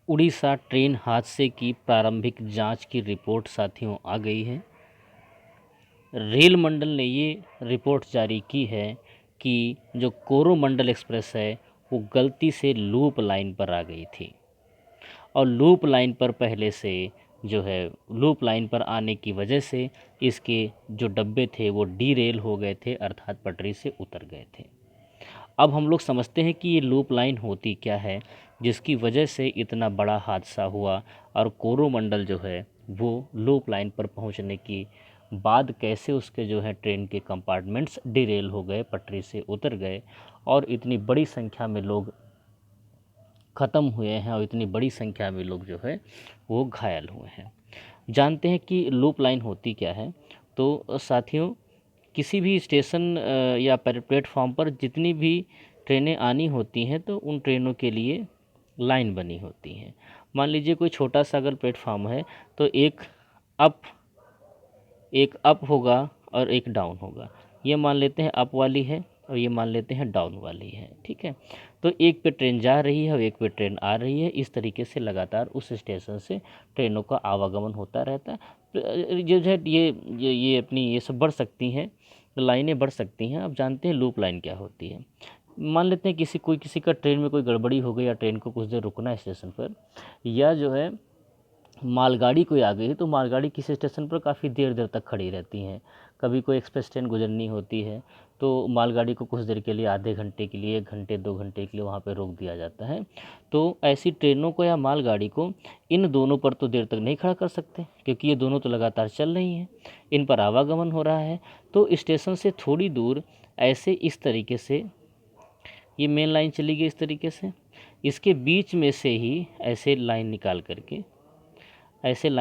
Orissa train हादसे की प्रारंभिक जांच की रिपोर्ट साथियों आ गई है। रेल मंडल ने ये रिपोर्ट जारी की है कि जो कोरोमंडल एक्सप्रेस है वो गलती से लूप लाइन पर आ गई थी और लूप लाइन पर पहले से जो है लूप लाइन पर आने की वजह से इसके जो डब्बे थे वो डीरेल हो गए थे, अर्थात पटरी से उतर गए थे। अब हम लोग समझते हैं कि ये लूप लाइन होती क्या है जिसकी वजह से इतना बड़ा हादसा हुआ और कोरोमंडल जो है वो लूप लाइन पर पहुंचने की बाद कैसे उसके जो है ट्रेन के कंपार्टमेंट्स डिरेल हो गए, पटरी से उतर गए और इतनी बड़ी संख्या में लोग ख़त्म हुए हैं और इतनी बड़ी संख्या में लोग जो है वो घायल हुए हैं। जानते हैं कि लूप लाइन होती क्या है। तो साथियों, किसी भी स्टेशन या प्लेटफॉर्म पर जितनी भी ट्रेनें आनी होती हैं तो उन ट्रेनों के लिए लाइन बनी होती है। मान लीजिए कोई छोटा सा अगर प्लेटफॉर्म है तो अप एक अप होगा और एक डाउन होगा। ये मान लेते हैं अप वाली है और ये मान लेते हैं डाउन वाली है, ठीक है। तो एक पे ट्रेन जा रही है और एक पे ट्रेन आ रही है। इस तरीके से लगातार उस स्टेशन से ट्रेनों का आवागमन होता रहता है। जो है ये अपनी ये सब बढ़ सकती हैं, लाइनें बढ़ सकती हैं। अब जानते हैं लूप लाइन क्या होती है। मान लेते हैं किसी का ट्रेन में कोई गड़बड़ी हो गई या ट्रेन को कुछ देर रुकना है स्टेशन पर, या जो है मालगाड़ी कोई आ गई है तो मालगाड़ी किसी स्टेशन पर काफ़ी देर देर तक खड़ी रहती हैं। कभी कोई एक्सप्रेस ट्रेन गुजरनी होती है तो मालगाड़ी को कुछ देर के लिए, आधे घंटे के लिए, 1 घंटे 2 घंटे के लिए वहाँ पे रोक दिया जाता है। तो ऐसी ट्रेनों को या मालगाड़ी को इन दोनों पर तो देर तक नहीं खड़ा कर सकते क्योंकि ये दोनों तो लगातार चल रही हैं, इन पर आवागमन हो रहा है। तो स्टेशन से थोड़ी दूर ऐसे इस तरीके से ये मेन लाइन चली गई, इस तरीके से इसके बीच में से ही ऐसे लाइन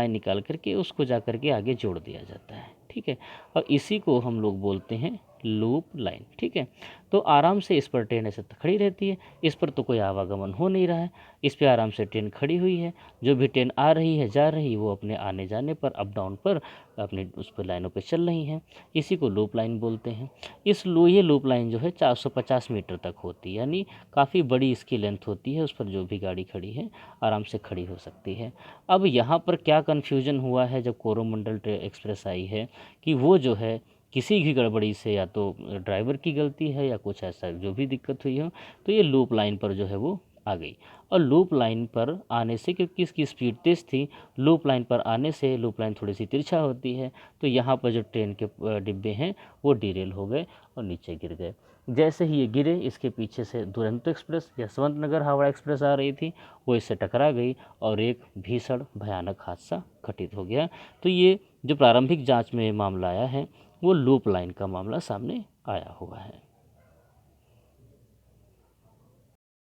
निकाल करके उसको जा कर के आगे जोड़ दिया जाता है, ठीक है। और इसी को हम लोग बोलते हैं लूप लाइन, ठीक है। तो आराम से इस पर ट्रेन ऐसे खड़ी रहती है, इस पर तो कोई आवागमन हो नहीं रहा है, इस पे आराम से ट्रेन खड़ी हुई है। जो भी ट्रेन आ रही है जा रही है वो अपने आने जाने पर, अप डाउन पर अपने उस पर लाइनों पे चल रही हैं। इसी को लूप लाइन बोलते हैं। ये लूप लाइन जो है 450 मीटर तक होती है, यानी काफ़ी बड़ी इसकी लेंथ होती है। उस पर जो भी गाड़ी खड़ी है आराम से खड़ी हो सकती है। अब यहाँ पर क्या कन्फ्यूजन हुआ है जब कोरोमंडल एक्सप्रेस आई है कि वो जो है किसी भी गड़बड़ी से, या तो ड्राइवर की गलती है या कुछ ऐसा जो भी दिक्कत हुई हो, तो ये लूप लाइन पर जो है वो आ गई। और लूप लाइन पर आने से, क्योंकि इसकी स्पीड तेज़ थी, लूप लाइन पर आने से लूप लाइन थोड़ी सी तिरछा होती है, तो यहाँ पर जो ट्रेन के डिब्बे हैं वो डिरेल हो गए और नीचे गिर गए। जैसे ही ये गिरे, इसके पीछे से दुरंतो एक्सप्रेस, यशवंत नगर हावड़ा एक्सप्रेस आ रही थी, वो इससे टकरा गई और एक भीषण भयानक हादसा घटित हो गया। तो ये जो प्रारंभिक जांच में मामला आया है वो लूप लाइन का मामला सामने आया हुआ है।